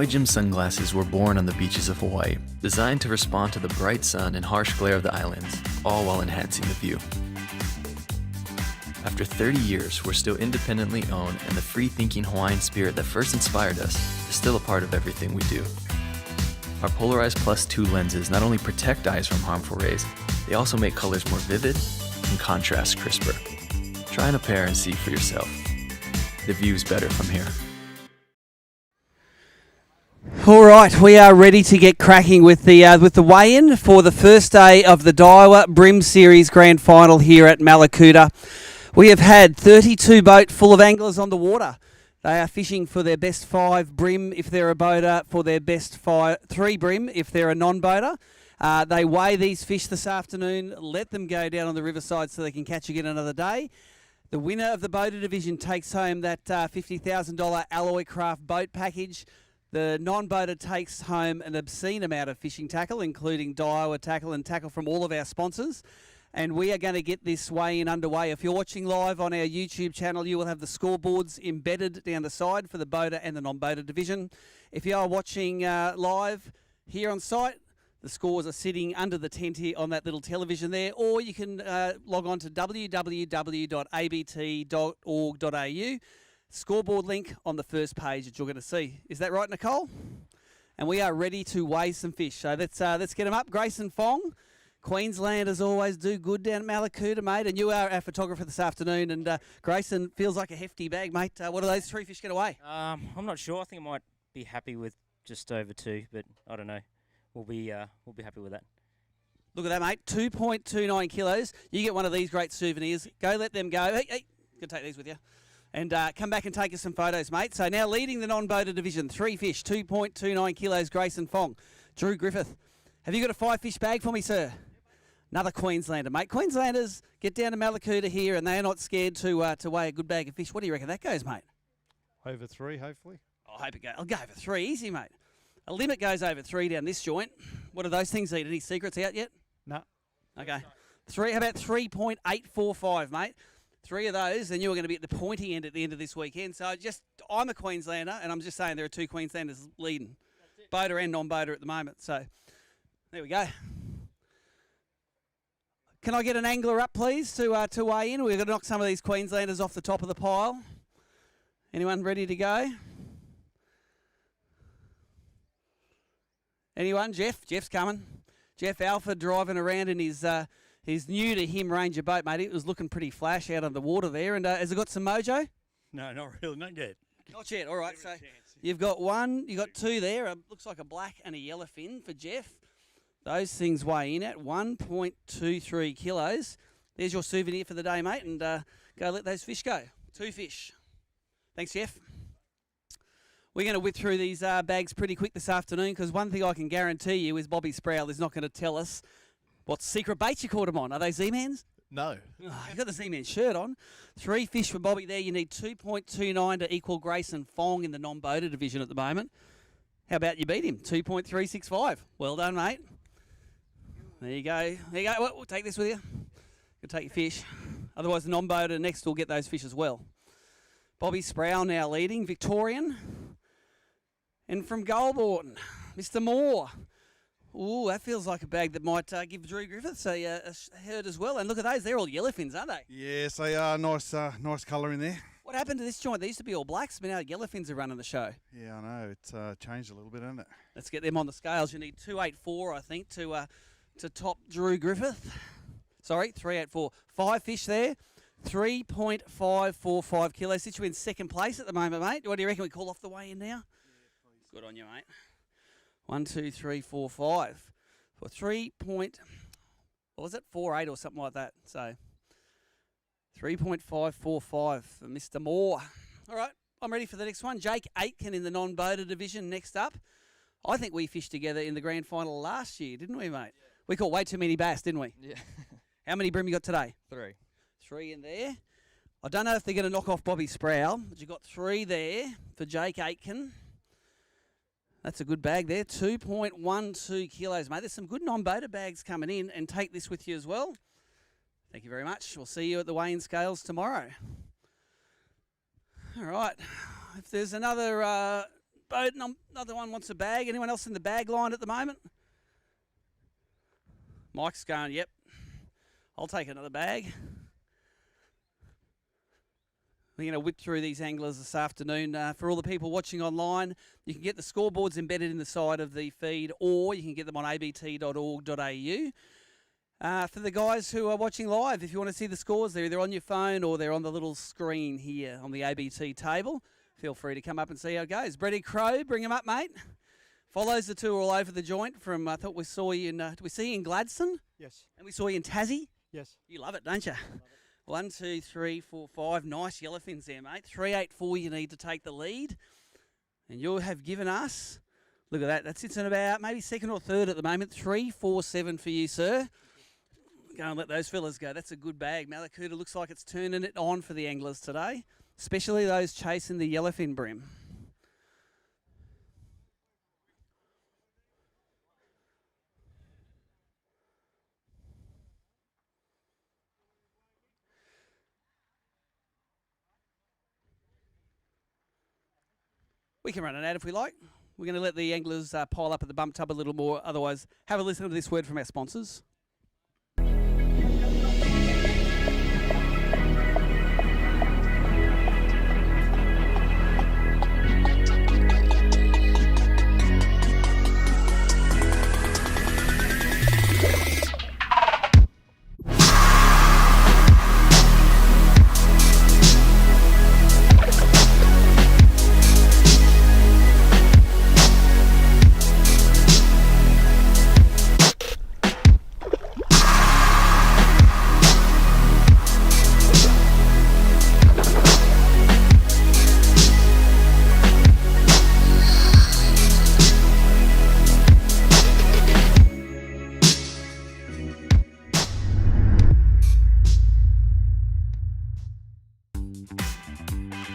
Maui Jim sunglasses were born on the beaches of Hawaii, designed to respond to the bright sun and harsh glare of the islands, all while enhancing the view. After 30 years, we're still independently owned, and the free-thinking Hawaiian spirit that first inspired us is still a part of everything we do. Our Polarized Plus 2 lenses not only protect eyes from harmful rays, they also make colors more vivid and contrast crisper. Try on a pair and see for yourself. The view's better from here. All right, we are ready to get cracking with the weigh-in for the first day of the Daiwa BREAM Series Grand Final here at Mallacoota. We have had 32 boats full of anglers on the water. They are fishing for their best 5 bream if they're a boater, for their best 3 bream if they're a non-boater. They weigh these fish this afternoon, let them go down on the riverside so they can catch again another day. The winner of the boater division takes home that $50,000 Alloycraft boat package. The non-boater takes home an obscene amount of fishing tackle, including Daiwa tackle and tackle from all of our sponsors. And we are going to get this weigh-in underway. If you're watching live on our YouTube channel, you will have the scoreboards embedded down the side for the boater and the non-boater division. If you are watching live here on site, the scores are sitting under the tent here on that little television there, or you can log on to www.abt.org.au. Scoreboard link on the first page that you're going to see. Is that right, Nicole? And we are ready to weigh some fish. So let's get them up. Grayson Fong. Queenslanders always do good down at Mallacoota, mate, and you are our photographer this afternoon. And Grayson, feels like a hefty bag, mate. What are those 3 fish get away? I'm not sure. I think I might be happy with just over 2, but I don't know. We'll be happy with that. Look at that, mate. 2.29 kilos. You get one of these great souvenirs. Go, let them go. Hey, you can take these with you. And come back and take us some photos, mate. So now leading the non-boater division, 3 fish, 2.29 kilos, Grayson Fong. Drew Griffith. Have you got a 5 fish bag for me, sir? Another Queenslander, mate. Queenslanders get down to Mallacoota here, and they are not scared to weigh a good bag of fish. What do you reckon that goes, mate? Over 3, hopefully. I hope it goes. I'll go over 3. Easy, mate. A limit goes over 3 down this joint. What do those things eat? Any secrets out yet? No. Okay. 3. How about 3.845, mate? 3 of those, and you're going to be at the pointy end at the end of this weekend. So I'm a Queenslander, and I'm just saying there are 2 Queenslanders leading, boater and non-boater at the moment. So there we go. Can I get an angler up, please, to weigh in? We're going to knock some of these Queenslanders off the top of the pile. Anyone ready to go? Anyone? Jeff? Jeff's coming. Jeff Alford driving around in his new to him Ranger boat, mate. It was looking pretty flash out on the water there. And has it got some mojo? No, not really, not yet. Not yet. All right. So you've got 1, you got 2 there. Looks like a black and a yellowfin for Jeff. Those things weigh in at 1.23 kilos. There's your souvenir for the day, mate, and go let those fish go. 2 fish. Thanks, Jeff. We're going to whip through these bags pretty quick this afternoon, because one thing I can guarantee you is Bobby Sproul is not going to tell us what secret baits you caught him on. Are they Z-Mans? No. Oh, you've got the Z-Man shirt on. 3 fish for Bobby there. You need 2.29 to equal Grayson Fong in the non-boater division at the moment. How about you beat him? 2.365. Well done, mate. There you go. There you go. Well, we'll take this with you. You'll take your fish. Otherwise, the non-boater next will get those fish as well. Bobby Sproul now leading. Victorian. And from Goulburn, Mr. Moore. Ooh, that feels like a bag that might give Drew Griffiths a herd as well. And look at those. They're all yellowfins, aren't they? Yes, they are. Nice colour in there. What happened to this joint? They used to be all blacks, but now yellowfins are running the show. Yeah, I know. It's changed a little bit, hasn't it? Let's get them on the scales. You need 284, I think, to top Drew Griffith. Sorry, 384. 5 fish there. 3.545 kilos. Sits you in second place at the moment, mate. What do you reckon we call off the weigh-in now? Yeah, please. Good on you, mate. 1, 2, 3, 4, 5. For 3.48 or something like that. So 3.545 for Mr. Moore. All right, I'm ready for the next one. Jake Aitken in the non-boater division next up. I think we fished together in the grand final last year, didn't we, mate? Yeah. We caught way too many bass, didn't we? Yeah. How many bream you got today? 3. 3 in there. I don't know if they're going to knock off Bobby Sproul, but you've got 3 there for Jake Aitken. That's a good bag there. 2.12 kilos, mate. There's some good non-boater bags coming in, and take this with you as well. Thank you very much. We'll see you at the weigh-in scales tomorrow. All right. If there's another boat, and another one wants a bag. Anyone else in the bag line at the moment? Mike's going, yep. I'll take another bag. We're going to whip through these anglers this afternoon. For all the people watching online, you can get the scoreboards embedded in the side of the feed, or you can get them on abt.org.au. For the guys who are watching live, if you want to see the scores, they're either on your phone or they're on the little screen here on the ABT table. Feel free to come up and see how it goes. Brady Crow, bring him up, mate. Follows the two all over the joint from, I thought we saw you in, did we see you in Gladstone? Yes. And we saw you in Tassie? Yes. You love it, don't you? 1, 2, 3, 4, 5. Nice yellowfins there, mate. 384 you need to take the lead. And you have given us, look at that, that sits in about maybe second or third at the moment. 347 for you, sir. Go and let those fellas go. That's a good bag. Mallacoota looks like it's turning it on for the anglers today, especially those chasing the yellowfin bream. We can run an ad if we like. We're going to let the anglers pile up at the bump tub a little more. Otherwise, have a listen to this word from our sponsors.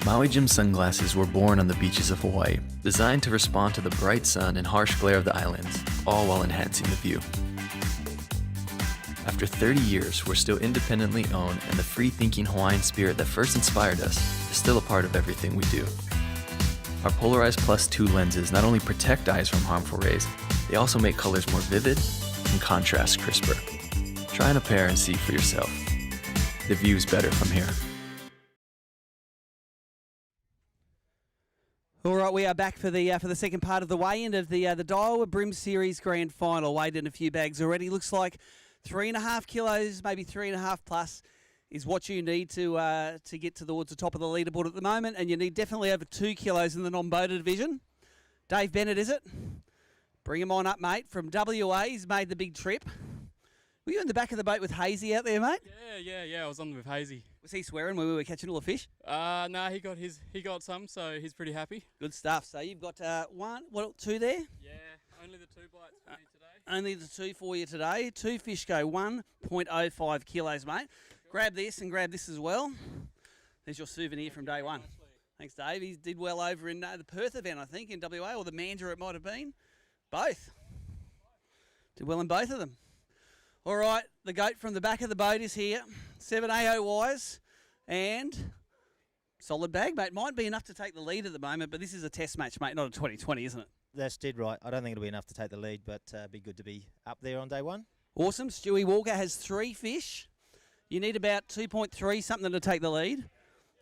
Maui Jim sunglasses were born on the beaches of Hawaii, designed to respond to the bright sun and harsh glare of the islands, all while enhancing the view. After 30 years, we're still independently owned, and the free-thinking Hawaiian spirit that first inspired us is still a part of everything we do. Our Polarized Plus 2 lenses not only protect eyes from harmful rays, they also make colors more vivid and contrast crisper. Try on a pair and see for yourself. The view's better from here. All right, we are back for the second part of the weigh-in of the Daiwa BREAM Series Grand Final. Weighed in a few bags already. Looks like 3.5 kilos, maybe 3.5 plus, is what you need to get towards the top of the leaderboard at the moment, and you need definitely over 2 kilos in the non-boater division. Dave Bennett, is it? Bring him on up, mate. From WA, he's made the big trip. Were you in the back of the boat with Hazy out there, mate? Yeah. I was on with Hazy. Was he swearing when we were catching all the fish? No, he got some, so he's pretty happy. Good stuff. So you've got two there? Yeah, only the 2 bites for me today. Only the 2 for you today. 2 fish go 1.05 kilos, mate. Grab this and grab this as well. There's your souvenir from day one. Thanks, Dave. He did well over in the Perth event, I think, in WA, or the Mandurah it might have been. Both. Did well in both of them. All right, the goat from the back of the boat is here. 7 AOYs and solid bag, mate. Might be enough to take the lead at the moment, but this is a test match, mate, not a 2020, isn't it? That's dead right. I don't think it'll be enough to take the lead, but be good to be up there on day one. Awesome. Stewie Walker has 3 fish. You need about 2.3 something to take the lead.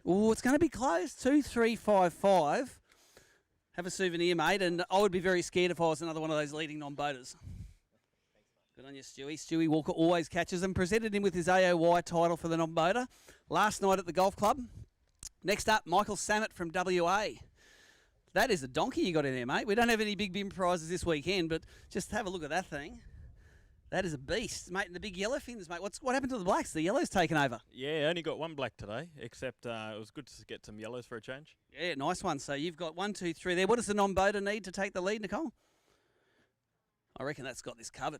Oh, it's going to be close. 2.355. Have a souvenir, mate, and I would be very scared if I was another one of those leading non-boaters. Good on you, Stewie. Stewie Walker always catches them. Presented him with his AOY title for the non-boater last night at the golf club. Next up, Michael Samet from WA. That is a donkey you got in there, mate. We don't have any big BIM prizes this weekend, but just have a look at that thing. That is a beast, mate. And the big yellow fins, mate. What happened to the blacks? The yellow's taken over. Yeah, only got 1 black today, except it was good to get some yellows for a change. Yeah, nice one. So you've got 1, 2, 3 there. What does the non-boater need to take the lead, Nicole? I reckon that's got this covered.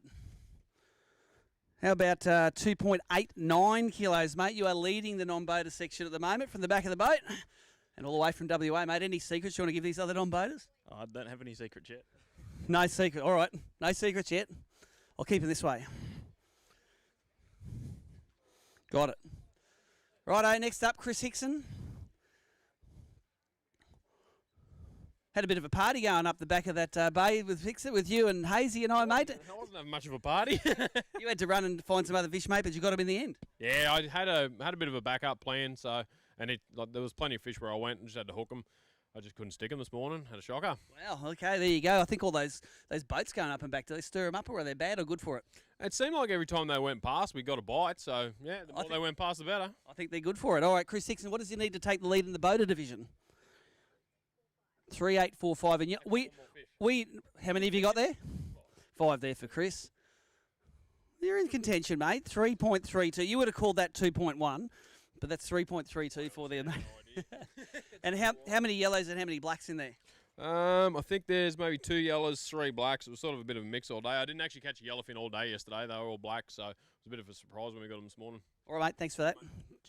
How about 2.89 kilos, mate? You are leading the non-boater section at the moment from the back of the boat and all the way from WA, mate. Any secrets you want to give these other non-boaters? Oh, I don't have any secrets yet. No secret. All right. No secrets yet. I'll keep it this way. Got it. Righto, next up, Chris Hickson. Had a bit of a party going up the back of that bay with Fix It with you and Hazy and I, mate. I wasn't having much of a party. You had to run and find some other fish, mate, but you got them in the end. Yeah, I had a bit of a backup plan, so there was plenty of fish where I went and just had to hook them. I just couldn't stick them this morning. Had a shocker. Wow, okay, there you go. I think all those boats going up and back, do they stir them up or are they bad or good for it? It seemed like every time they went past, we got a bite. So yeah, the more they went past, the better. I think they're good for it. All right, Chris Hickson, what does he need to take the lead in the boater division? 3, 8, 4, 5, and we. How many have you got there? 5 there for Chris. You're in contention, mate. 3.32. You would have called that 2.1, but that's 3.32 for there, mate. And how many yellows and how many blacks in there? I think there's maybe 2 yellows, 3 blacks. It was sort of a bit of a mix all day. I didn't actually catch a yellowfin all day yesterday. They were all black, so it was a bit of a surprise when we got them this morning. All right, mate. Thanks for that.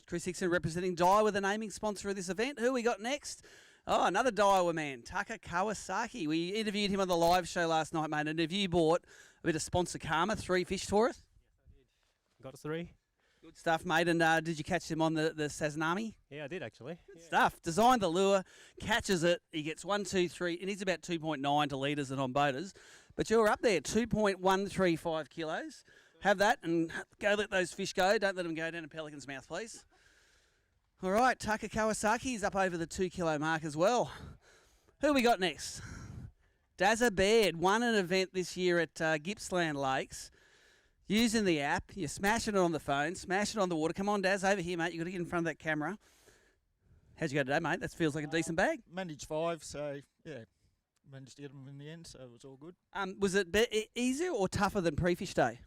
Chris Hickson representing Daiwa, the naming sponsor of this event. Who we got next? Oh, another Daiwa man, Taka Kawasaki. We interviewed him on the live show last night, mate. And have you bought a bit of sponsor karma, 3 fish for us? Got us 3. Good stuff, mate. And did you catch him on the Sazanami? Yeah, I did actually. Good stuff. Designed the lure, catches it. He gets 1, 2, 3, and he's about 2.9 to leaders and on boaters. But you're up there, 2.135 kilos. Have that and go let those fish go. Don't let them go down a pelican's mouth, please. All right, Taka Kawasaki's up over the 2 kilo mark as well. Who we got next? Dazza Baird won an event this year at Gippsland Lakes. Using the app, you're smashing it on the phone, smashing it on the water. Come on, Daz, over here, mate. You've got to get in front of that camera. How'd you go today, mate? That feels like a decent bag. Managed 5, so yeah, managed to get them in the end, so it was all good. Was it easier or tougher than pre-fish day?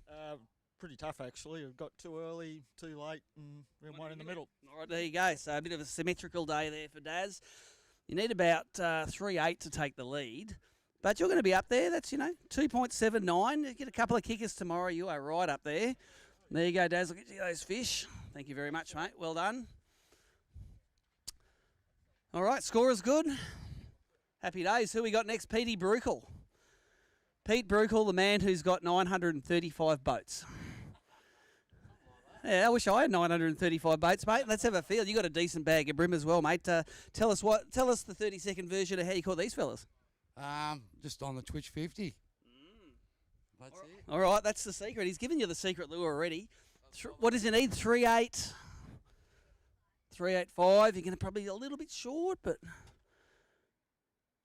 Pretty tough, actually. We got too early, too late, and we one in the middle. All right, there you go. So a bit of a symmetrical day there for Daz. You need about 3.8 to take the lead. But you're going to be up there. That's, 2.79. You get a couple of kickers tomorrow. You are right up there. There you go, Daz. Look at those fish. Thank you very much, mate. Well done. All right, score is good. Happy days. Who we got next? Petey Brukel. Pete Brukel, the man who's got 935 boats. Yeah, I wish I had 935 boats, mate. Let's have a feel. You got a decent bag of brim as well, mate. Tell us the 30-second version of how you caught these fellas. Just on the Twitch 50. That's it. All right, that's the secret. He's given you the secret lure already. What does he need? 3.8, 3.85. You're going to probably a little bit short, but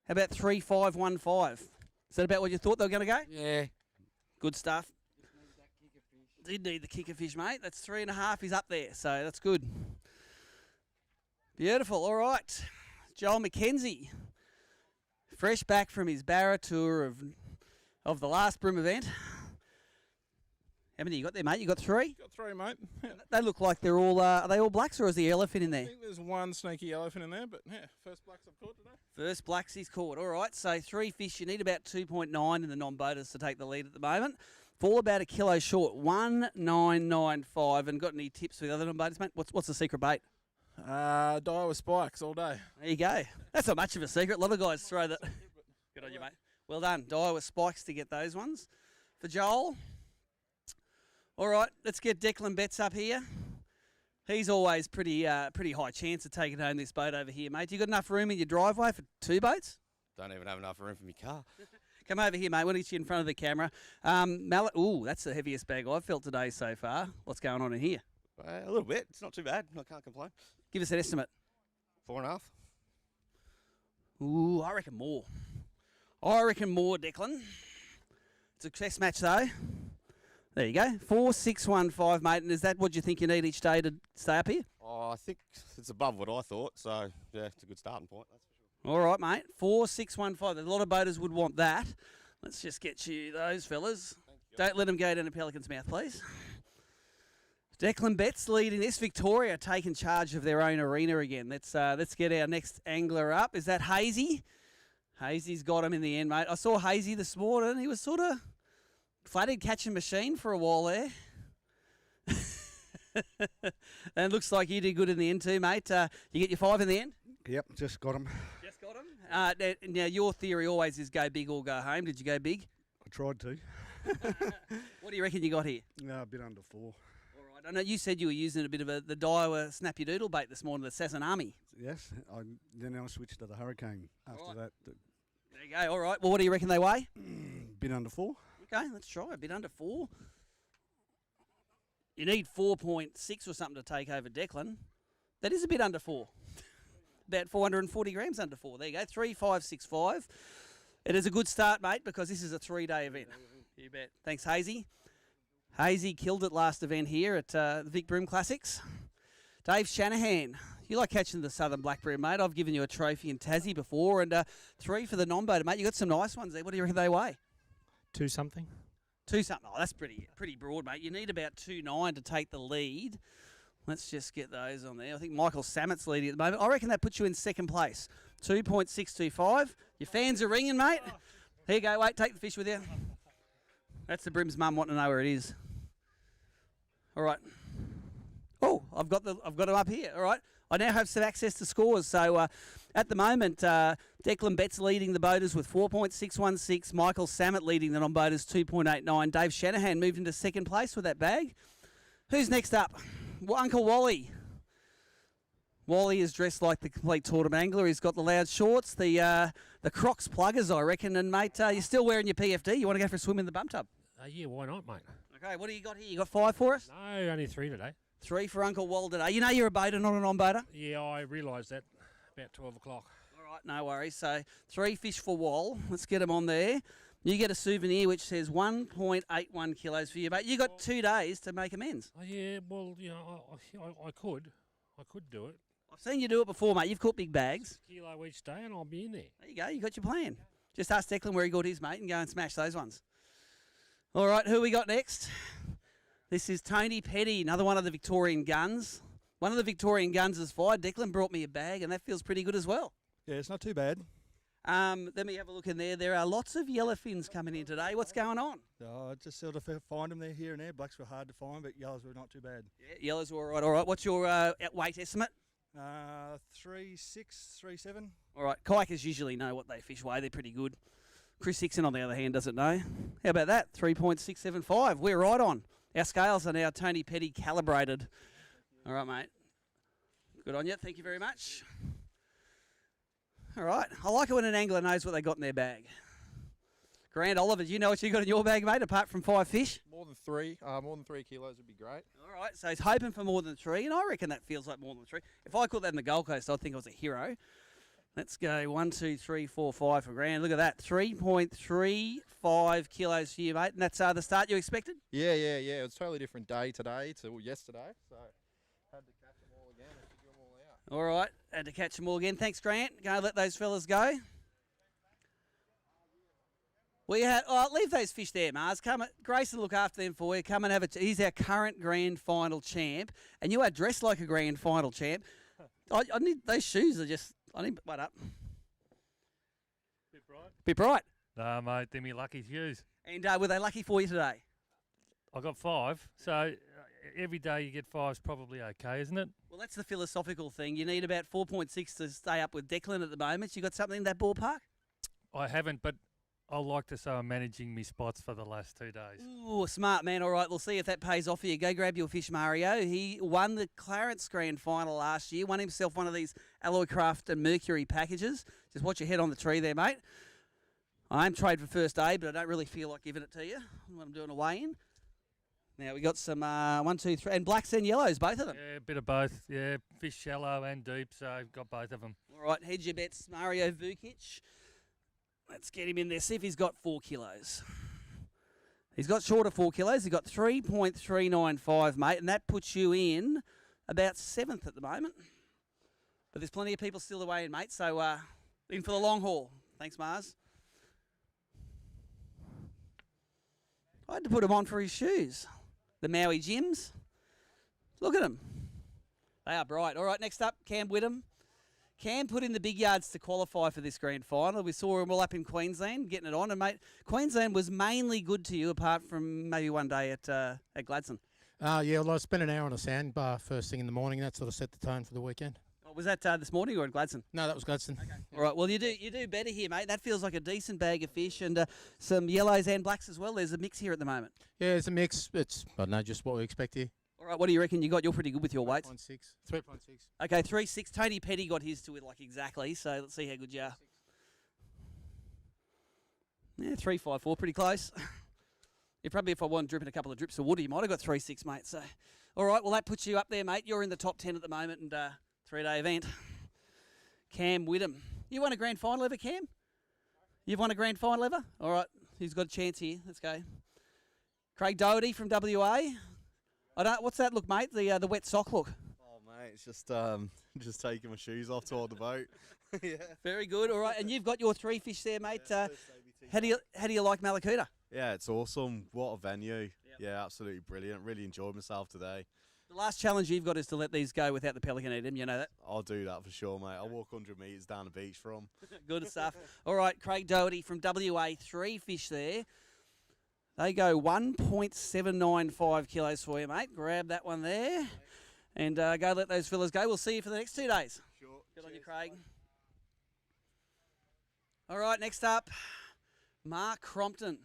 how about 3.515? Is that about what you thought they were going to go? Yeah. Good stuff. Did need the kicker fish, mate. That's 3.5. He's up there, so that's good. Beautiful. All right. Joel McKenzie, fresh back from his Barra tour of the last Brim event. How many you got there, mate? You got 3? Got 3, mate. Yeah. They look like they're all. Are they all blacks or is the elephant in there? I think there's one sneaky elephant in there, but yeah, first blacks I've caught today. First blacks he's caught. All right, so 3 fish. You need about 2.9 in the non-boaters to take the lead at the moment. Fall about a kilo short, 1.995. And got any tips for the other non-boaters, mate? What's the secret bait? Daiwa spikes all day. There you go. That's not much of a secret. A lot of guys throw that. Good on you, mate. Well done. Daiwa spikes to get those ones. For Joel. All right, let's get Declan Betts up here. He's always pretty high chance of taking home this boat over here, mate. You got enough room in your driveway for 2 boats? Don't even have enough room for my car. Come over here, mate. We'll get you in front of the camera. Ooh, that's the heaviest bag I've felt today so far. What's going on in here? A little bit. It's not too bad. I can't complain. Give us an estimate. 4.5. Ooh, I reckon more. Declan. It's a chess match, though. There you go. 4.615, mate. And is that what you think you need each day to stay up here? Oh, I think it's above what I thought. So, yeah, it's a good starting point. That's for sure. All right, mate. 4.615. A lot of boaters would want that. Let's just get you those fellas. Don't let them go down a pelican's mouth, please. Declan Betts leading this. Victoria taking charge of their own arena again. Let's get our next angler up. Is that Hazy? Hazy's got him in the end, mate. I saw Hazy this morning. He was sort of flatted catching machine for a while there. And it looks like you did good in the end too, mate. You get your 5 in the end? Yep, just got him. Just got him. Now, your theory always is go big or go home. Did you go big? I tried to. What do you reckon you got here? A bit under 4. I know you said you were using a bit of the Daiwa Snappy Doodle bait this morning, the Sazanami. Yes, then I switched to the Hurricane after that. There you go. All right. Well, what do you reckon they weigh? Bit under 4. Okay, let's try a bit under 4. You need 4.6 or something to take over Declan. That is a bit under 4. About 440 grams under 4. There you go. 3,565. It is a good start, mate, because this is a 3-day event. You bet. Thanks, Hazy. Hazy killed it last event here at the Vic Bream Classics. Dave Shanahan, you like catching the Southern Black Bream, mate. I've given you a trophy in Tassie before, and 3 for the non-boater, mate. You got some nice ones there. What do you reckon they weigh? 2 something. 2 something. Oh, that's pretty broad, mate. You need about 2.9 to take the lead. Let's just get those on there. I think Michael Sammett's leading at the moment. I reckon that puts you in second place. 2.625. Your fans are ringing, mate. Here you go. Wait, take the fish with you. That's the Brim's mum wanting to know where it is. All right. Oh, I've got them up here. All right. I now have some access to scores. So at the moment, Declan Betts leading the boaters with 4.616. Michael Sammet leading the non-boaters 2.89. Dave Shanahan moved into second place with that bag. Who's next up? Well, Uncle Wally. Wally is dressed like the complete tournament angler. He's got the loud shorts, the Crocs pluggers, I reckon. And, mate, you're still wearing your PFD. You want to go for a swim in the bump tub? Yeah, why not, mate? Okay, what do you got here? You got 5 for us? No, only 3 today. 3 for Uncle Wall today. You know you're a boater, not a non-boater? Yeah, I realised that about 12 o'clock. All right, no worries. So 3 fish for Wall. Let's get them on there. You get a souvenir which says 1.81 kilos for you, mate. You got 2 days to make amends. Oh, yeah, well, you know, I could do it. I've seen you do it before, mate. You've caught big bags. 6 kilo each day and I'll be in there. There you go. You got your plan. Just ask Declan where he got his, mate, and go and smash those ones. All right, who we got next? This is Tony Petty, another one of the Victorian guns. One of the Victorian guns is fired. Declan brought me a bag, and that feels pretty good as well. Yeah, it's not too bad. Let me have a look in there. There are lots of yellowfins coming in today. What's going on? I just sort of find them there here and there. Blacks were hard to find, but yellows were not too bad. Yeah, yellows were all right. All right. What's your weight estimate? 3.6, 3.7. All right. Kikers usually know what they fish weigh. They're pretty good. Chris Hickson, on the other hand, doesn't know. How about that? 3.675. We're right on. Our scales are now Tony Petty calibrated. All right, mate. Good on you. Thank you very much. All right. I like it when an angler knows what they got in their bag. Grant Oliver, do you know what you got in your bag, mate, apart from 5 fish? More than 3. More than 3 kilos would be great. All right. So he's hoping for more than 3, and I reckon that feels like more than 3. If I caught that in the Gold Coast, I'd think I was a hero. Let's go 1, 2, 3, 4, 5 for Grant. Look at that. 3.35 kilos for you, mate. And that's the start you expected? Yeah. It was a totally different day today to yesterday, so had to catch them all again and figure them all out. All right. Had to catch them all again. Thanks, Grant. Go let those fellas go. Leave those fish there, Mars. Grayson, look after them for you. Come and have he's our current grand final champ, and you are dressed like a grand final champ. I need those shoes. Wait up. Bit bright. No, mate, they're me lucky shoes. And were they lucky for you today? I got 5, so every day you get 5 is probably okay, isn't it? Well, that's the philosophical thing. You need about 4.6 to stay up with Declan at the moment. You got something in that ballpark? I haven't, but I like to say I'm managing me spots for the last 2 days. Ooh, smart man. All right, we'll see if that pays off for you. Go grab your fish, Mario. He won the Clarence Grand Final last year, won himself one of these Alloycraft and Mercury packages. Just watch your head on the tree there, mate. I am trade for first aid, but I don't really feel like giving it to you when I'm doing a weigh-in. Now, we got some 1, 2, 3, and blacks and yellows, both of them. Yeah, a bit of both. Yeah, fish shallow and deep, so I've got both of them. All right, hedge your bets, Mario Vukic. Let's get him in there. See if he's got 4 kilos. He's got short of 4 kilos. He's got 3.395, mate, and that puts you in about 7th at the moment. But there's plenty of people still away in, mate, so in for the long haul. Thanks, Mars. I had to put him on for his shoes. The Maui Gyms. Look at them. They are bright. All right, next up, Cam Whittam. Cam put in the big yards to qualify for this grand final. We saw him all up in Queensland, getting it on. And, mate, Queensland was mainly good to you apart from maybe one day at Gladstone. Yeah, well, I spent an hour on a sandbar first thing in the morning. That sort of set the tone for the weekend. Was that this morning or at Gladstone? No, that was Gladstone. Okay. All right, well, you do better here, mate. That feels like a decent bag of fish and some yellows and blacks as well. There's a mix here at the moment. Yeah, it's a mix. It's, I don't know, just what we expect here. All right, what do you reckon you got? You're pretty good with your weights. 3.6. Okay, 3.6. Tony Petty got his to it like exactly, so let's see how good you are. Yeah, 3.54, pretty close. You probably, if I wanted dripping a couple of drips of water, you might have got 3.6, mate. So, all right, well, that puts you up there, mate. You're in the top 10 at the moment and 3-day event. Cam Whittam. You won a grand final ever, Cam? You've won a grand final ever? All right, who's got a chance here? Let's go. Craig Doherty from WA. What's that look, mate? The wet sock look. Oh, mate, it's just taking my shoes off toward the boat. Yeah. Very good. All right, and you've got your 3 fish there, mate. How do you like Mallacoota? Yeah, it's awesome. What a venue. Yeah, absolutely brilliant. Really enjoyed myself today. The last challenge you've got is to let these go without the pelican eat them. You know that? I'll do that for sure, mate. I'll walk 100 metres down the beach for them. Good stuff. All right, Craig Doherty from WA, 3 fish there. They go 1.795 kilos for you, mate. Grab that one there. And go let those fellas go. We'll see you for the next 2 days. Sure. Good on you, Craig. All right, next up, Mark Crompton,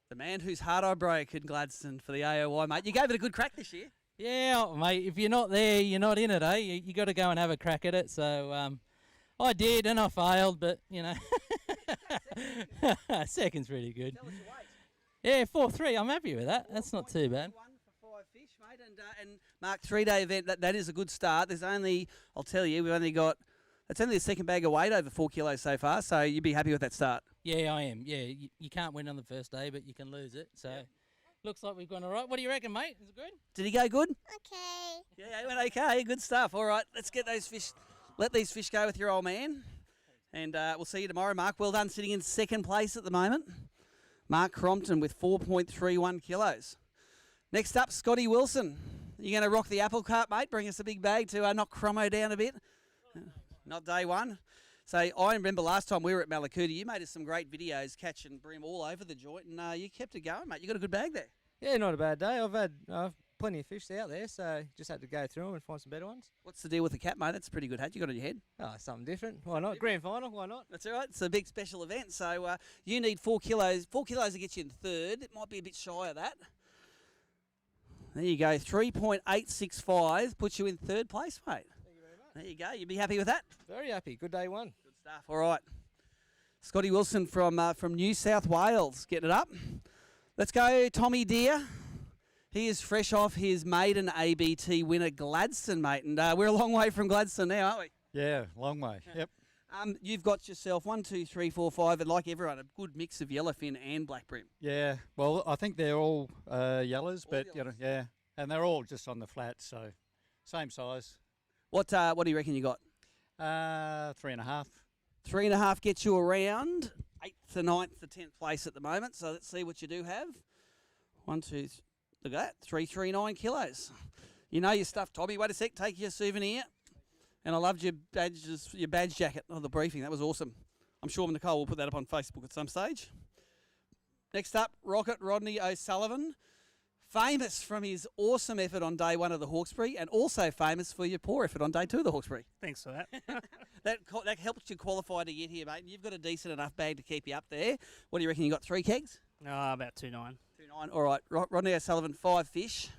the man whose heart I broke in Gladstone for the AOY, mate. You gave it a good crack this year. Yeah, mate, if you're not there, you're not in it, eh? You got to go and have a crack at it. So I did, and I failed, but, you know, second's pretty good. Tell us your weight. Yeah, 4.3. I'm happy with that. That's not too bad. 1 for 5 fish, mate. And Mark, 3-day event, that is a good start. There's only, I'll tell you, we've only got, it's only the second bag of weight over 4 kilos so far, so you'd be happy with that start. Yeah, I am. Yeah, you can't win on the first day, but you can lose it. So looks like we've gone all right. What do you reckon, mate? Is it good? Did he go good? Okay. Yeah, he went okay. Good stuff. All right, let's get those fish. Let these fish go with your old man. And we'll see you tomorrow, Mark. Well done, sitting in second place at the moment. Mark Crompton with 4.31 kilos. Next up, Scotty Wilson. You're going to rock the apple cart, mate. Bring us a big bag to knock Cromo down a bit. Not day one. So I remember last time we were at Mallacoota, you made us some great videos catching bream all over the joint, and you kept it going, mate. You got a good bag there. Yeah, not a bad day. I've had plenty of fish out there, so just had to go through them and find some better ones. What's the deal with the cap, mate? That's a pretty good hat you got on your head. Oh, something different. Why not? Grand final, why not? That's all right. It's a big special event. So you need 4 kilos. 4 kilos to get you in third. It might be a bit shy of that. There you go. 3.865 puts you in third place, mate. Thank you very much. There you go. You'd be happy with that? Very happy. Good day one. Good stuff. All right. Scotty Wilson from New South Wales getting it up. Let's go, Tommy Deere. He is fresh off his maiden ABT winner, Gladstone, mate. And we're a long way from Gladstone now, aren't we? Yeah, long way. Yep. You've got yourself 1, 2, 3, 4, 5, and like everyone, a good mix of yellowfin and black bream. Yeah. Well, I think they're all yellows, but you know, yeah, and they're all just on the flat, so same size. What do you reckon you got? 3.5. 3.5 gets you around 8th to 9th to 10th place at the moment. So let's see what you do have. 1, 2, look at that, 339 kilos. You know your stuff, Tommy. Wait a sec, take your souvenir. And I loved your badge jacket on the briefing. That was awesome. I'm sure Nicole will put that up on Facebook at some stage. Next up, Rocket Rodney O'Sullivan. Famous from his awesome effort on day 1 of the Hawkesbury, and also famous for your poor effort on day 2 of the Hawkesbury. Thanks for that. That helps you qualify to get here, mate. And you've got a decent enough bag to keep you up there. What do you reckon? You got 3 kegs? About 2.9. 2.9. All right. Rodney O'Sullivan, 5 fish.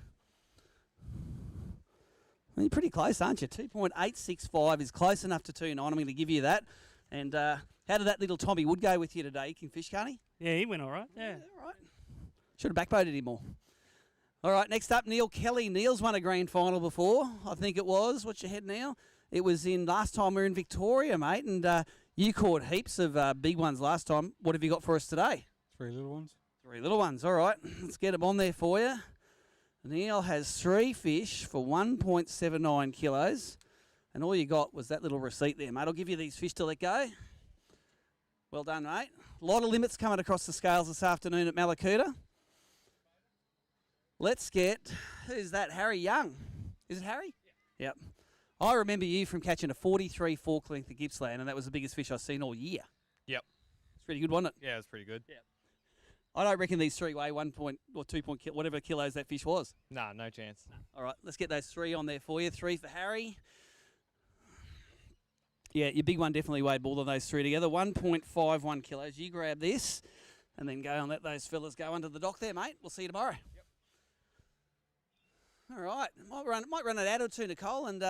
Well, you're pretty close, aren't you? 2.865 is close enough to 2.9. I'm going to give you that. And how did that little Tommy Wood go with you today? He can fish, can't he? Yeah, he went all right. Yeah. All right. Should have backboated him more. All right, next up, Neil Kelly. Neil's won a grand final before, I think it was. What's your head now? It was in last time we were in Victoria, mate, and you caught heaps of big ones last time. What have you got for us today? 3 little ones. 3 little ones, all right. Let's get them on there for you. Neil has 3 fish for 1.79 kilos, and all you got was that little receipt there, mate. I'll give you these fish to let go. Well done, mate. A lot of limits coming across the scales this afternoon at Mallacoota. Let's get, who's that? Harry Young. Is it Harry? Yeah. Yep. I remember you from catching a 43 fork length of Gippsland, and that was the biggest fish I've seen all year. Yep. It's pretty good, wasn't it? Yeah, it's pretty good. Yeah. I don't reckon these 3 weigh 1 point or 2 point, whatever kilos that fish was. Nah, no chance. All right, let's get those 3 on there for you. 3 for Harry. Yeah, your big one definitely weighed more than those 3 together. 1.51 kilos. You grab this and then go and let those fellas go under the dock there, mate. We'll see you tomorrow. Yep. All right. Might run an ad or 2, Nicole, and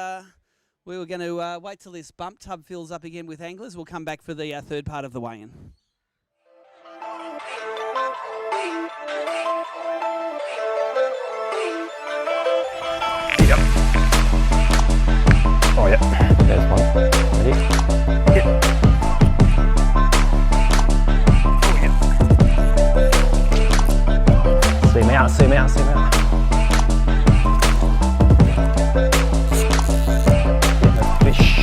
we were going to wait till this bump tub fills up again with anglers. We'll come back for the third part of the weigh-in. yeah. There's one. Ready? Yeah. See me out, see me out, see me out. Get the fish.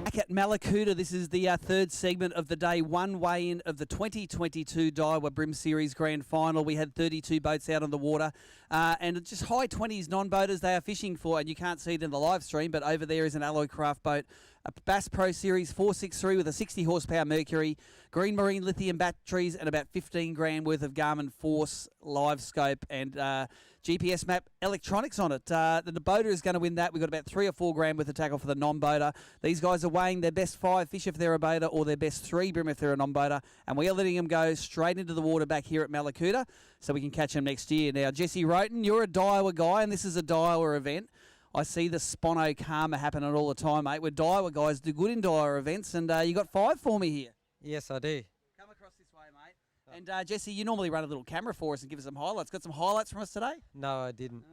Back at Mallacoota, this is the third segment of the day one weigh-in of the 2022 Daiwa BREAM Series Grand Final. We had 32 boats out on the water and just high 20s non-boaters they are fishing for, and you can't see it in the live stream, but over there is an Alloycraft boat, a Bass Pro Series 463 with a 60 horsepower Mercury, green marine lithium batteries and about 15 grand worth of Garmin Force live scope and GPS map electronics on it. The boater is going to win that. We've got about 3 or 4 grand worth of tackle for the non-boater. These guys are weighing their best 5 fish if they're a boater or their best 3 bream if they're a non-boater, and we are letting them go straight into the water back here at Mallacoota so we can catch them next year. Now, Jesse Roten, you're a Daiwa guy, and this is a Daiwa event. I see the Spono Karma happening all the time, mate. We're Daiwa guys, do good in Daiwa events, and you got 5 for me here. Yes, I do. Come across this way, mate. And Jesse, you normally run a little camera for us and give us some highlights. Got some highlights from us today? No, I didn't.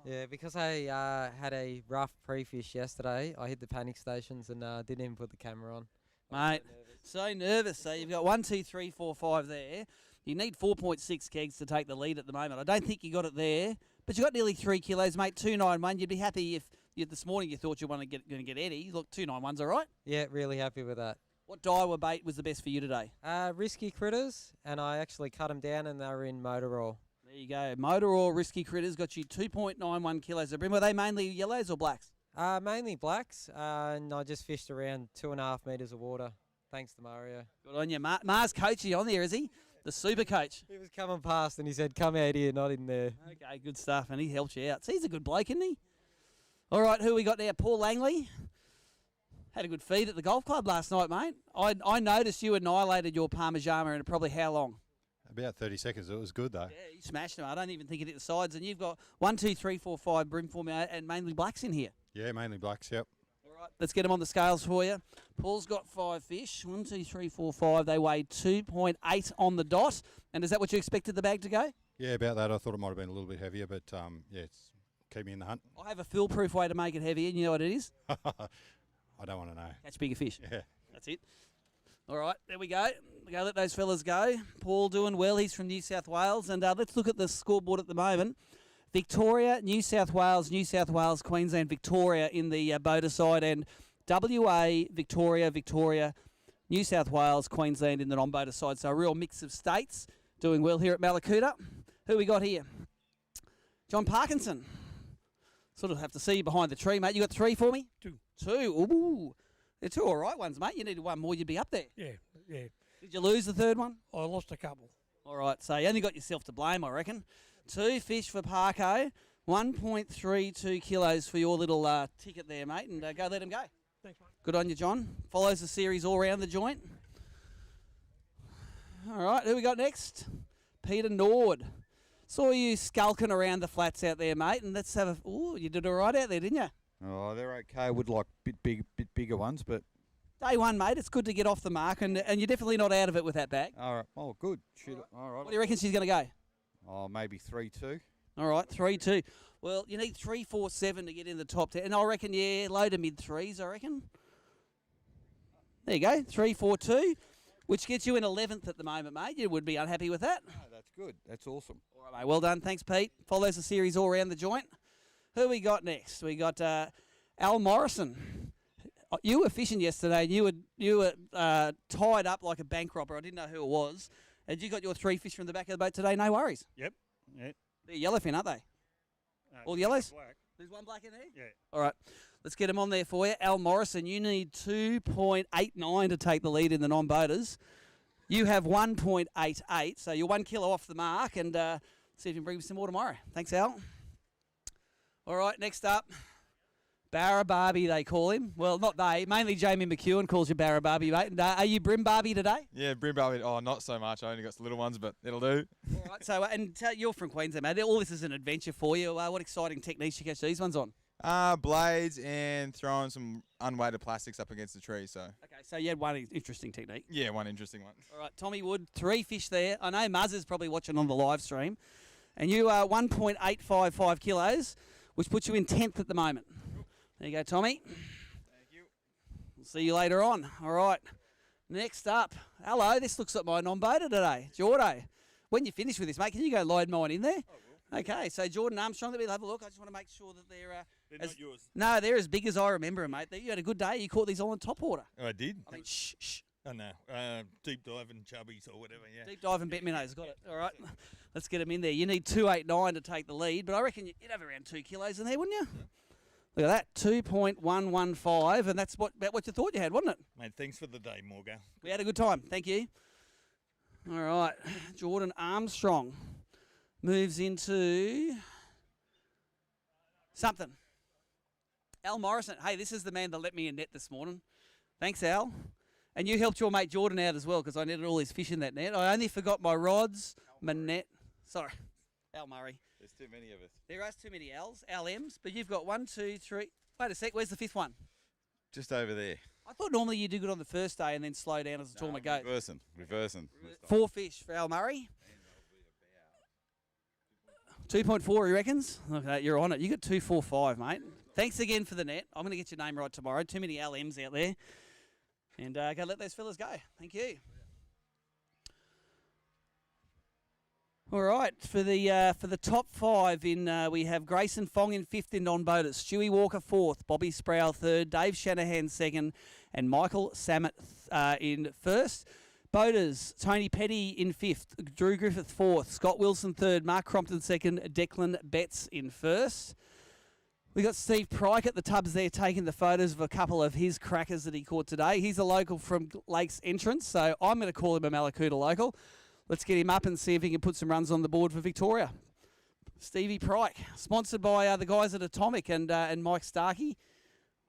Yeah, because I had a rough pre-fish yesterday, I hit the panic stations and didn't even put the camera on. Mate, so nervous. So you've got 1, 2, 3, 4, 5 there. You need 4.6 kegs to take the lead at the moment. I don't think you got it there, but you got nearly 3 kilos, mate. 291. You'd be happy if this morning you thought you were going to get Eddie. Look, 291's all right. Yeah, really happy with that. What Daiwa bait was the best for you today? Risky Critters, and I actually cut them down and they were in motor oil. There you go. Motor oil Risky Critters got you 2.91 kilos of bream. Were they mainly yellows or blacks? Mainly blacks, and I just fished around 2.5 metres of water. Thanks to Mario. Good on you. Mars coaching on there, is he? The super coach. He was coming past and he said, come out here, not in there. Okay, good stuff. And he helped you out. So he's a good bloke, isn't he? All right, who we got now? Paul Langley. Had a good feed at the golf club last night, mate. I noticed you annihilated your Parmigiana in probably how long? About 30 seconds. It was good, though. Yeah, you smashed them. I don't even think it hit the sides. And you've got 1, 2, 3, 4, 5 bream for me and mainly blacks in here. Yeah, mainly blacks, yep. All right, let's get them on the scales for you. Paul's got 5 fish. 1, 2, 3, 4, 5. They weigh 2.8 on the dot. And is that what you expected the bag to go? Yeah, about that. I thought it might have been a little bit heavier, but yeah, it's keep me in the hunt. I have a foolproof way to make it heavier, and you know what it is? I don't want to know. Catch bigger fish. Yeah. That's it. All right, there we go. We go let those fellas go. Paul doing well. He's from New South Wales. And let's look at the scoreboard at the moment. Victoria, New South Wales, Queensland, Victoria in the boater side. And WA, Victoria, New South Wales, Queensland in the non-boater side. So a real mix of states doing well here at Mallacoota. Who we got here? John Parkinson. Sort of have to see you behind the tree, mate. You got 3 for me? 2. 2. Ooh. They're 2 all right ones, mate. You needed 1 more, you'd be up there. Yeah. Did you lose the third one? I lost a couple. All right, so you only got yourself to blame, I reckon. 2 fish for Parko, 1.32 kilos for your little ticket there, mate, and go let him go. Thanks, mate. Good on you, John. Follows the series all round the joint. All right, who we got next? Peter Nord. Saw you skulking around the flats out there, mate, and let's have a... Ooh, you did all right out there, didn't you? Oh, they're okay. Would like bit bigger ones, but Day one, mate. It's good to get off the mark, and you're definitely not out of it with that bag. all right. Oh, good. Shoot. All right. What do you reckon she's going to go? Oh, maybe 3-2. All right, 3-2. Well, you need 3-4-7 to get in the top 10. And I reckon, yeah, low to mid threes, I reckon. There you go, 3-4-2, which gets you in 11th at the moment, mate. You would be unhappy with that. No, that's good. That's awesome. All right, mate. Well done. Thanks, Pete. Follows the series all around the joint. Who we got next? We got Al Morrison. You were fishing yesterday, and you were tied up like a bank robber. I didn't know who it was. And you got your 3 fish from the back of the boat today. No worries. Yep. Yeah. They're yellowfin, aren't they? All yellows? Black. There's one black in there? Yeah. All right. Let's get them on there for you. Al Morrison, you need 2.89 to take the lead in the non-boaters. You have 1.88, so you're 1 kilo off the mark. And See if you can bring me some more tomorrow. Thanks, Al. All right, next up, Barra Barbie, they call him. Well, not they. Mainly Jamie McEwen calls you Barra Barbie, mate. And are you Brim Barbie today? Yeah, Brim Barbie. Oh, not so much. I only got some little ones, but it'll do. All right, so, you're from Queensland, mate. All this is an adventure for you. What exciting techniques you catch these ones on? Blades and throwing some unweighted plastics up against the tree. So. Okay, so you had one interesting technique. Yeah, one interesting one. All right, Tommy Wood, 3 fish there. I know Muzz is probably watching on the live stream. And you are 1.855 kilos, which puts you in 10th at the moment. There you go, Tommy. Thank you. We'll see you later on. All right. Next up, hello, this looks like my non-boater today, Jordo. When you finish with this, mate, can you go load mine in there? Okay, so Jordan Armstrong, let me have a look. I just want to make sure that they're not yours. No, they're as big as I remember them, mate. You had a good day. You caught these all on top water. Oh, I did. I mean, shh. Oh, no. Deep diving chubbies or whatever, yeah. Deep diving bet minnows, got it. All right, let's get them in there. You need 289 to take the lead, but I reckon you'd have around 2 kilos in there, wouldn't you? Look at that, 2.115, and that's about what you thought you had, wasn't it? Mate, thanks for the day, Morgan. We had a good time. Thank you. All right, Jordan Armstrong moves into something. Al Morrison. Hey, this is the man that let me in net this morning. Thanks, Al. And you helped your mate Jordan out as well because I netted all his fish in that net. I only forgot my rods, my net. Sorry, Al Murray. There's too many of us. There are too many L's, LMs, but you've got 1, 2, 3. Wait a sec, where's the 5th one? Just over there. I ththought normally you do good on the first day and then slow down as the tournament goes. Reversing. 4 fish for Al Murray. 2.4, he reckons? Okay, you're on it. You got 2.45, mate. Thanks again for the net. I'm going to get your name right tomorrow. Too many LMs out there. And go let those fellas go. Thank you. All right, for the top 5 we have Grayson Fong in 5th in non-boaters, Stewie Walker 4th, Bobby Sproul 3rd, Dave Shanahan 2nd, and Michael Samet in 1st. Boaters, Tony Petty in 5th, Drew Griffith 4th, Scott Wilson 3rd, Mark Crompton 2nd, Declan Betts in 1st. We got Steve Pryke at the tubs there taking the photos of a couple of his crackers that he caught today. He's a local from Lakes Entrance, so I'm going to call him a Mallacoota local. Let's get him up and see if he can put some runs on the board for Victoria. Stevie Pryke, sponsored by the guys at Atomic and Mike Starkey.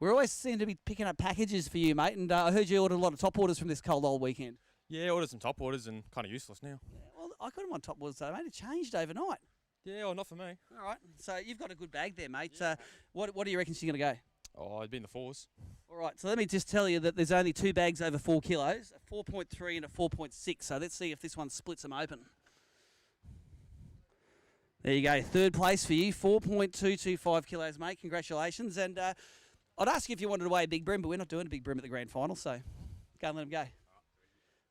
We always seem to be picking up packages for you, mate, and I heard you ordered a lot of top orders from this cold old weekend. Yeah, ordered some top orders and kind of useless now. Yeah, well, I got them on top orders, though, mate. It changed overnight. Yeah, well, not for me. All right, so you've got a good bag there, mate. What do you reckon she's going to go? Oh, I'd be in the 4s. All right, so let me just tell you that there's only 2 bags over 4 kilos, a 4.3 and a 4.6. So let's see if this one splits them open. There you go, 3rd place for you, 4.225 kilos, mate. Congratulations. And I'd ask you if you wanted to weigh a big brim, but we're not doing a big brim at the grand final, so go and let them go.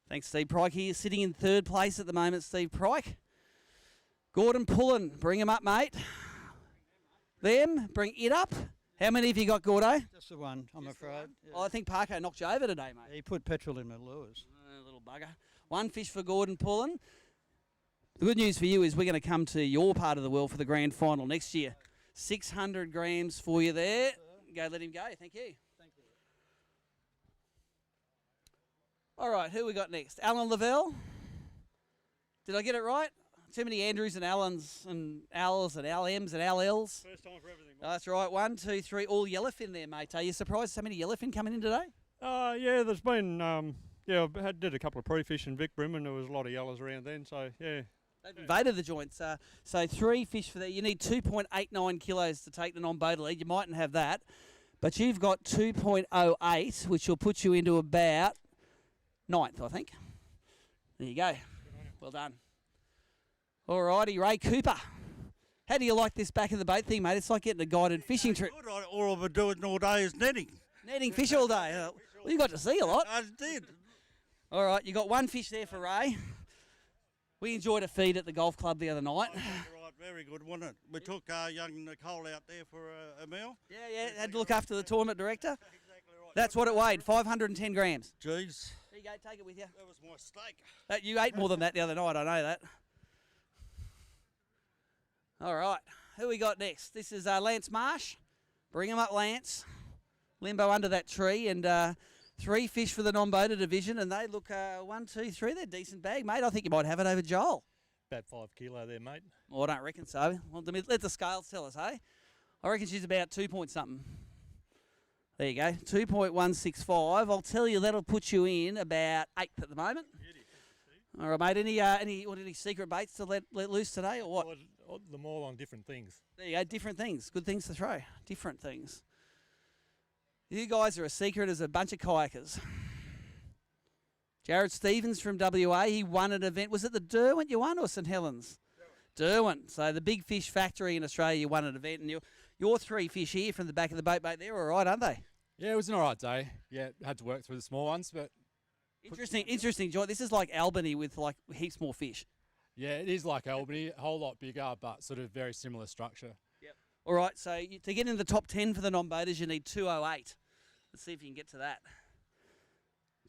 Thanks, Steve Pryke here, sitting in 3rd place at the moment, Steve Pryke. Gordon Pullen, bring him up, mate. Them, bring it up. How many have you got, Gordo? Just the one, I'm afraid. Yeah. Well, I think Parko knocked you over today, mate. He put petrol in my lures. Little bugger. 1 fish for Gordon Pullen. The good news for you is we're going to come to your part of the world for the grand final next year. 600 grams for you there. Go let him go. Thank you. Thank you. All right, who we got next? Alan Lavelle. Did I get it right? Too many Andrews and Allens and Als and LMs and LLs. First time for everything. Oh, that's right. 1, 2, 3, all yellowfin there, mate. Are you surprised so many yellowfin coming in today? Yeah, there's been, I did a couple of pre-fish in Vic Brim and there was a lot of yellows around then, so yeah. They've invaded the joints. So 3 fish for that. You need 2.89 kilos to take the non-boater lead. You mightn't have that. But you've got 2.08, which will put you into about 9th, I think. There you go. Well done. All righty, Ray Cooper. How do you like this back of the boat thing, mate? It's like getting a guided fishing trip. All I've been doing all day is netting. Netting fish all day. Well, you got to see a lot. I did. All right, you got 1 fish there for Ray. We enjoyed a feed at the golf club the other night. Right, very good, wasn't it? We took young Nicole out there for a meal. Yeah, had to look after the tournament director. Exactly right. That's what it weighed, 510 grams. Jeez. There you go, take it with you. That was my steak. You ate more than that the other night, I know that. All right, who we got next? This is Lance Marsh. Bring him up, Lance. Limbo under that tree, and 3 fish for the non-boater division, and they look 1, 2, 3. They're a decent bag, mate. I think you might have it over Joel. about 5 kilo there, mate. Well, I don't reckon so. Well, let the scales tell us, hey? I reckon she's about 2 point something. There you go, 2.165. I'll tell you that'll put you in about 8th at the moment. All right, mate. Any secret baits to let loose today, or what? Well, them all on different things. There you go, different things. Good things to throw. Different things. You guys are as secret as a bunch of kayakers. Jared Stevens from WA, he won an event. Was it the Derwent you won or St Helens? Derwent. So the Big Fish Factory in Australia, you won an event. And your 3 fish here from the back of the boat, mate, they're all right, aren't they? Yeah, it was an all right day. Yeah, had to work through the small ones, but... Interesting, Joy. This is like Albany with like heaps more fish. Yeah, it is like Albany, a whole lot bigger, but sort of very similar structure. Yep. All right, so to get in the top 10 for the non-boaters, you need 208. Let's see if you can get to that.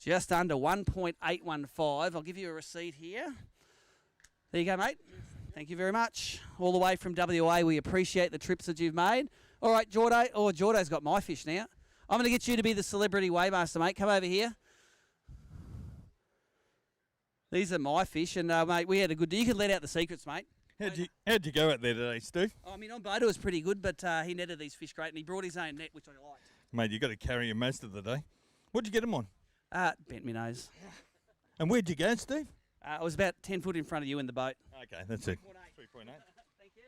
Just under 1.815. I'll give you a receipt here. There you go, mate. Thank you very much. All the way from WA, we appreciate the trips that you've made. All right, Jordo. Oh, Jordo's got my fish now. I'm going to get you to be the celebrity weighmaster, mate. Come over here. These are my fish, and mate, we had a good day. You can let out the secrets, mate. How'd you go out there today, Steve? I mean, on boat it was pretty good, but he netted these fish great, and he brought his own net, which I liked. Mate, you got to carry him most of the day. What'd you get him on? Bent me nose. And where'd you go, Steve? I was about 10 foot in front of you in the boat. Okay, that's it. 3.8. Thank you.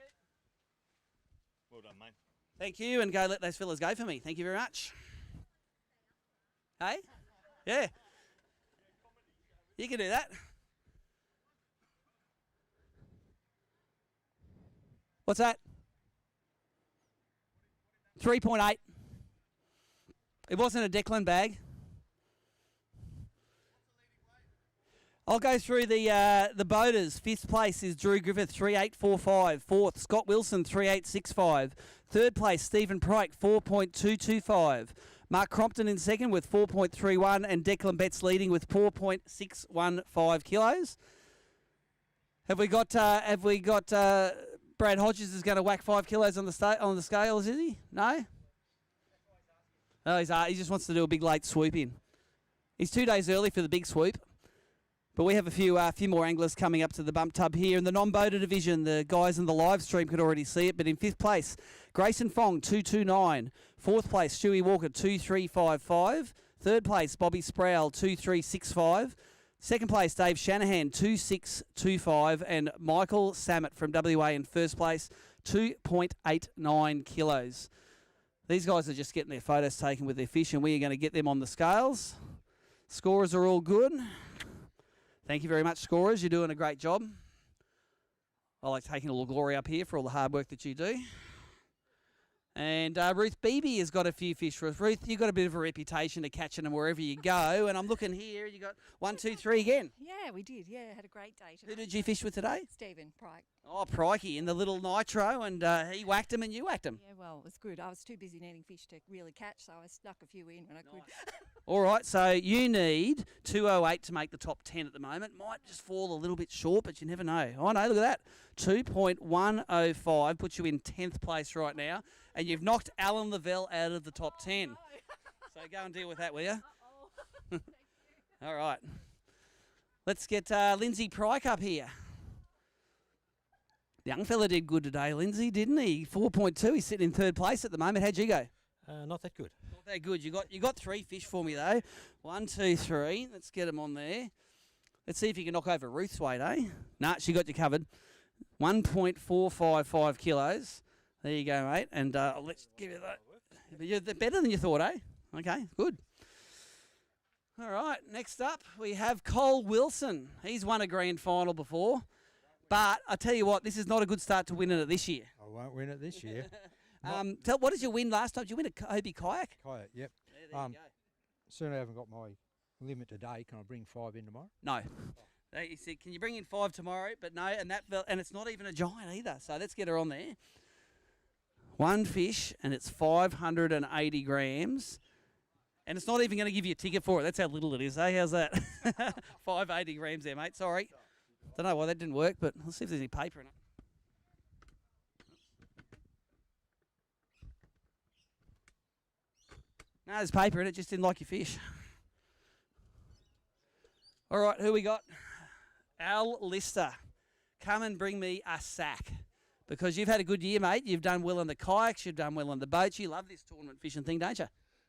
Well done, mate. Thank you, and go let those fellas go for me. Thank you very much. Hey? Yeah. You can do that. What's that? 3.8. It wasn't a Declan bag. I'll go through the boaters. 5th place is Drew Griffith, 3.845. 4th, Scott Wilson, 3.865. 3rd place, Stephen Pryke, 4.225. Mark Crompton in 2nd with 4.31, and Declan Betts leading with 4.615 kilos. Have we got Brad Hodges is going to whack 5 kilos on the scales, is he? No? Oh, he just wants to do a big late swoop in. He's 2 days early for the big swoop. But we have a few more anglers coming up to the bump tub here. In the non-boater division, the guys in the live stream could already see it. But in 5th place, Grayson Fong, 2.29. 4th place, Stewie Walker, 2.355. 3rd place, Bobby Sproul, 2.365. 2nd place, Dave Shanahan, 2.625. And Michael Samet from WA in 1st place, 2.89 kilos. These guys are just getting their photos taken with their fish, and we are going to get them on the scales. Scorers are all good. Thank you very much, scorers. You're doing a great job. I like taking a little glory up here for all the hard work that you do. And Ruth Beebe has got a few fish for us. Ruth, you've got a bit of a reputation of catching them wherever you go. And I'm looking here, you got 1, 2, 3 again. Yeah, we did. Yeah, had a great day today. Who did you fish with today? Stephen Pryke. Oh, Prikey in the little nitro, and he whacked him and you whacked him. Yeah, well, it was good. I was too busy netting fish to really catch, so I snuck a few in when I could. All right, so you need 208 to make the top 10 at the moment. Might just fall a little bit short, but you never know. Oh, no, look at that. 2.105 puts you in 10th place right now, and you've knocked Alan Lavelle out of the top 10. So go and deal with that, will you? All right. Let's get Lindsay Pryke up here. The young fella did good today, Lindsay, didn't he? 4.2. He's sitting in 3rd place at the moment. How'd you go? Not that good. Not that good. You got 3 fish for me though. 1, 2, 3. Let's get them on there. Let's see if you can knock over Ruth's weight, eh? Nah, she got you covered. 1.455 kilos. There you go, mate. And let's give you that. But you're better than you thought, eh? Okay, good. All right, next up we have Cole Wilson. He's won a grand final before. But I tell you what, this is not a good start to winning it this year. I won't win it this year. What did you win last time? Did you win a Hobie kayak? Kayak, yep. There you go. Soon I haven't got my limit today. Can I bring 5 in tomorrow? No. He said, can you bring in 5 tomorrow? But no, and it's not even a giant either. So let's get her on there. 1 fish, and it's 580 grams. And it's not even going to give you a ticket for it. That's how little it is, eh? How's that? 580 grams there, mate. Sorry. Don't know why that didn't work, but let's see if there's any paper in it. No, there's paper in it. Just didn't like your fish. All right, who we got? Al Lister. come and bring me a sack. Because you've had a good year, mate. You've done well on the kayaks. You've done well on the boats. You love this tournament fishing thing, don't you?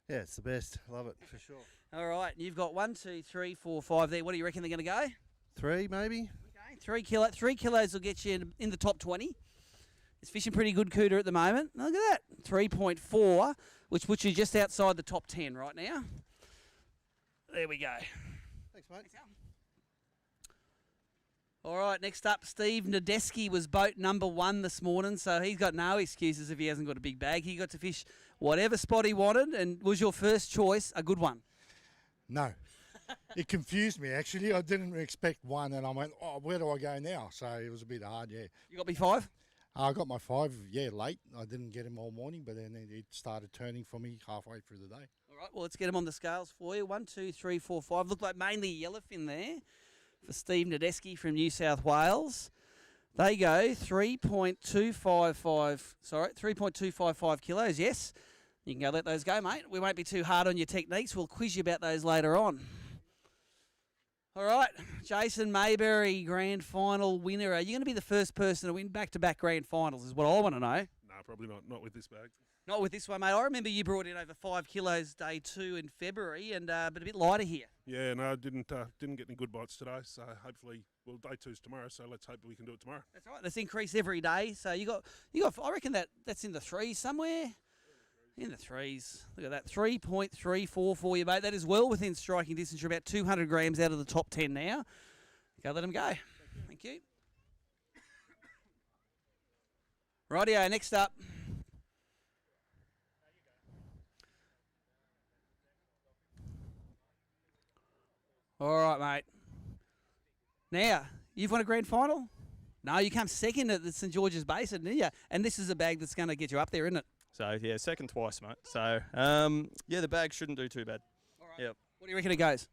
Yeah, it's the best. Love it, for sure. All right. You've got 1, 2, 3, 4, 5 there. What do you reckon they're going to go? 3, maybe? Okay, 3 kilo. 3 kilos will get you in the top 20. It's fishing pretty good cooter at the moment. Look at that. 3.4, which puts you just outside the top 10 right now. There we go. Thanks, mate. All right, next up, Steve Nadeski was boat number 1 this morning, so he's got no excuses if he hasn't got a big bag. He got to fish whatever spot he wanted, and was your first choice a good one? No. It confused me, actually. I didn't expect 1, and I went, oh, where do I go now? So it was a bit hard, yeah. You got me 5? I got my 5, late. I didn't get him all morning, but then it started turning for me halfway through the day. All right, well, let's get him on the scales for you. 1, 2, 3, 4, 5. Look like mainly yellowfin there for Steve Nadeski from New South Wales. They go 3.255 kilos, yes. You can go let those go, mate. We won't be too hard on your techniques. We'll quiz you about those later on. All right, Jason Mayberry, grand final winner. Are you going to be the first person to win back-to-back grand finals is what I want to know. No, probably not. Not with this bag. Not with this one, mate. I remember you brought in over 5 kilos day 2 in February, and but a bit lighter here. Yeah, no, didn't get any good bites today. So hopefully, well, day 2's tomorrow. So let's hope we can do it tomorrow. That's right. Let's increase every day. So you got. I reckon that's in the 3s somewhere. In the 3s. Look at that. 3.34 for you, mate. That is well within striking distance. You're about 200 grams out of the top 10 now. Go let them go. Thank you. Rightio, next up. All right, mate. Now, you've won a grand final? No, you come second at the St George's Basin, didn't you? And this is a bag that's going to get you up there, isn't it? So, yeah, second twice, mate. So, yeah, the bag shouldn't do too bad. All right. Yep. What do you reckon it goes?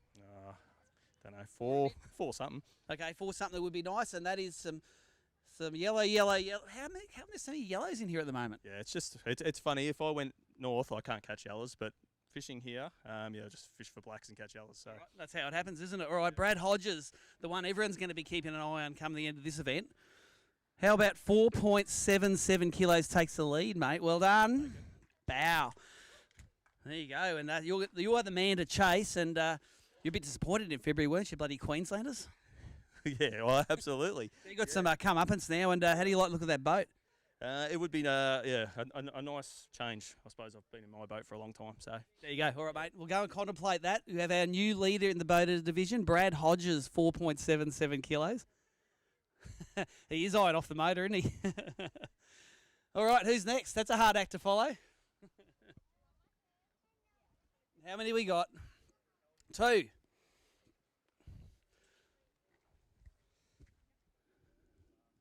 Don't know, four something. Okay, 4 something would be nice, and that is some yellow. How many yellows in here at the moment? Yeah, it's funny. If I went north, I can't catch yellows, but fishing here, just fish for blacks and catch yellows. So Right, that's how it happens, isn't it? All right, Brad Hodges, the one everyone's going to be keeping an eye on come the end of this event. How about 4.77 kilos takes the lead, mate? Well done. Bow. There you go, and you are the man to chase, and you're a bit disappointed in February, weren't you, bloody Queenslanders? yeah, well, absolutely. You got some come-uppance now, and how do you like the look of that boat? It would be a nice change. I suppose I've been in my boat for a long time. So there you go. All right, mate. We'll go and contemplate that. We have our new leader in the boater division, Brad Hodges, 4.77 kilos. He is eyeing off the motor, isn't he? All right, who's next? That's a hard act to follow. How many we got? 2.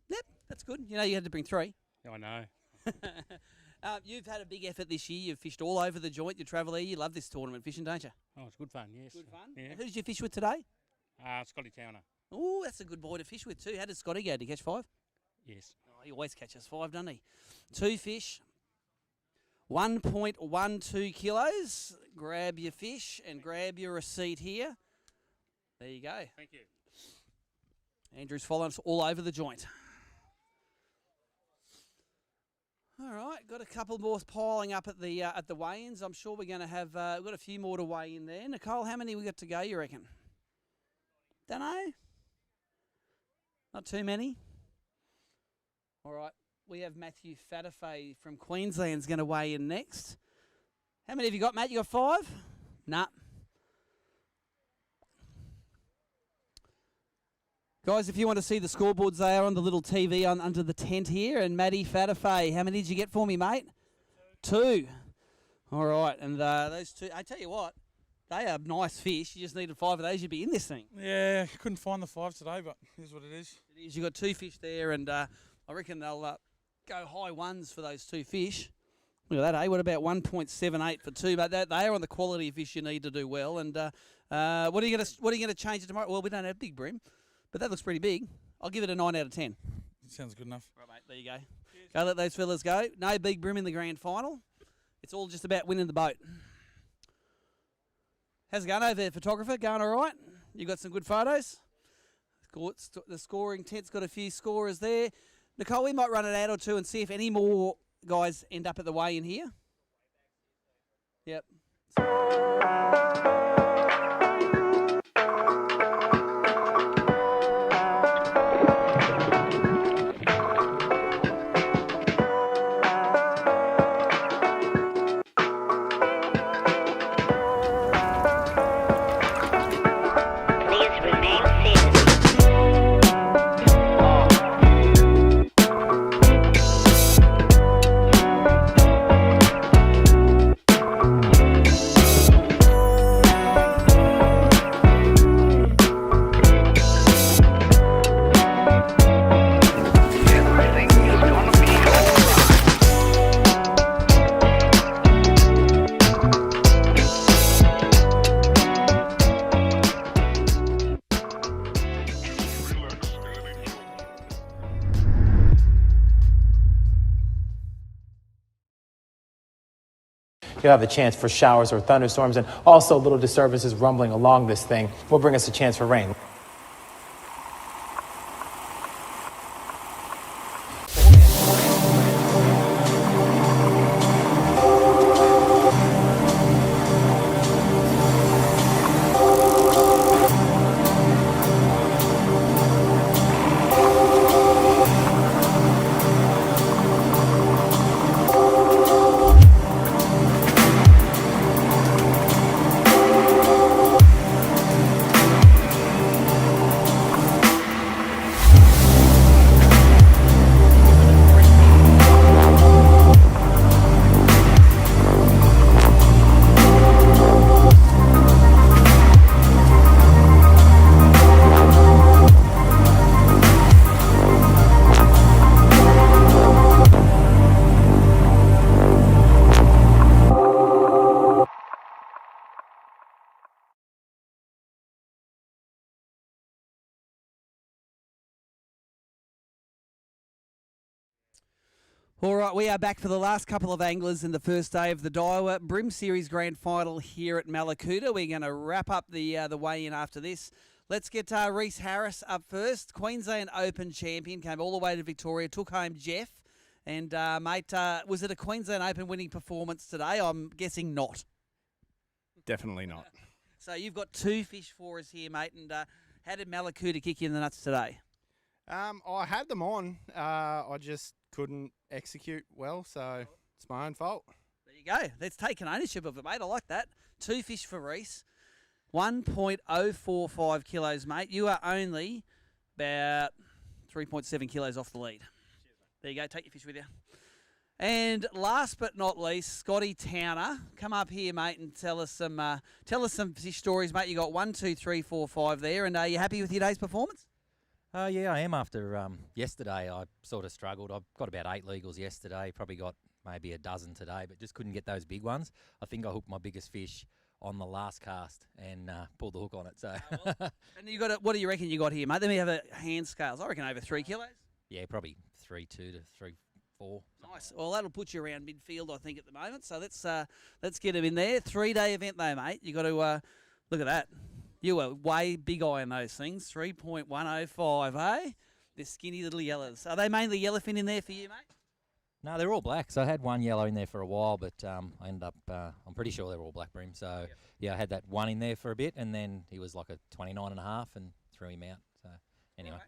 Yep, that's good. You know you had to bring 3. I know. You've had a big effort this year. You've fished all over the joint. You travel here. You love this tournament fishing, don't you? Oh, it's good fun, yes. Good fun. Yeah. Who did you fish with today? Scotty Towner. Oh, that's a good boy to fish with too. How did Scotty go? Did he catch 5? Yes. Oh, he always catches 5, doesn't he? 2 fish, 1.12 kilos. Grab your fish and grab your receipt here. There you go. Thank you. Andrew's following us all over the joint. All right, got a couple more piling up at the weigh-ins. I'm sure we're going to have we've got a few more to weigh in there. Nicole, how many we got to go, you reckon? Don't know. Not too many. All right, we have Matthew Fatafe from Queensland's going to weigh in next. How many have you got, Matt? You got 5? Nah. Guys, if you want to see the scoreboards, they are on the little TV under the tent here. And Matty Fatafe, how many did you get for me, mate? 2. All right, and those 2, I tell you what, they are nice fish. You just needed 5 of those, you'd be in this thing. Yeah, couldn't find the 5 today, but here's what it is. It is. You got 2 fish there, and I reckon they'll go high 1s for those 2 fish. Look at that, eh? What about 1.78 for 2? But they are on the quality of fish you need to do well. And what are you going to change it tomorrow? Well, we don't have big bream, but that looks pretty big. I'll give it a 9 out of 10. Sounds good enough. Right, mate. There you go. Cheers. Go let those fellas go. No big bream in the grand final. It's all just about winning the boat. How's it going over there, photographer? Going all right? You got some good photos? the scoring tent's got a few scorers there. Nicole, we might run an ad or two and see if any more guys end up at the weigh-in here. Yep. You'll have the chance for showers or thunderstorms, and also little disturbances rumbling along this thing will bring us a chance for rain. All right, we are back for the last couple of anglers in the first day of the Daiwa BREAM Series Grand Final here at Mallacoota. We're going to wrap up the weigh-in after this. Let's get Reese Harris up first. Queensland Open champion, came all the way to Victoria, took home Jeff. And, mate, was it a Queensland Open winning performance today? I'm guessing not. Definitely not. So you've got 2 fish for us here, mate. And how did Mallacoota kick you in the nuts today? I had them on. I just couldn't execute well, so it's my own fault. There you go. Let's take an ownership of it, mate. I like that. 2 fish for Reese. 1.045 kilos, mate. You are only about 3.7 kilos off the lead. There you go. Take your fish with you. And last but not least, Scotty Towner. Come up here, mate, and tell us some fish stories, mate. You got 1, 2, 3, 4, 5 there. And are you happy with your day's performance? Yeah, I am. After yesterday, I sort of struggled. I've got about 8 legals yesterday, probably got maybe a dozen today, but just couldn't get those big ones. I think I hooked my biggest fish on the last cast and pulled the hook on it. So. And you got what do you reckon you got here, mate? Let me have a hand scales. I reckon over 3 kilos. Yeah, probably 3.2 to 3.4. Nice. Well, that'll put you around midfield, I think, at the moment. So let's get him in there. 3-day event though, mate. You got to look at that. You were way big eye on those things. 3.105, eh? They're skinny little yellows. Are they mainly yellowfin in there for you, mate? No, they're all black. So I had one yellow in there for a while, but I ended up, I'm pretty sure they're all black bream. So, yeah, I had that one in there for a bit, and then he was like a 29.5 and threw him out. So, anyway.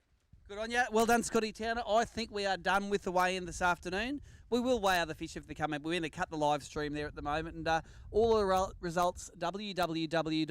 Good on you. Well done, Scotty Towner. I think we are done with the weigh-in this afternoon. We will weigh other fish if they come in. We're going to cut the live stream there at the moment. And all the results, www.abt.org.au.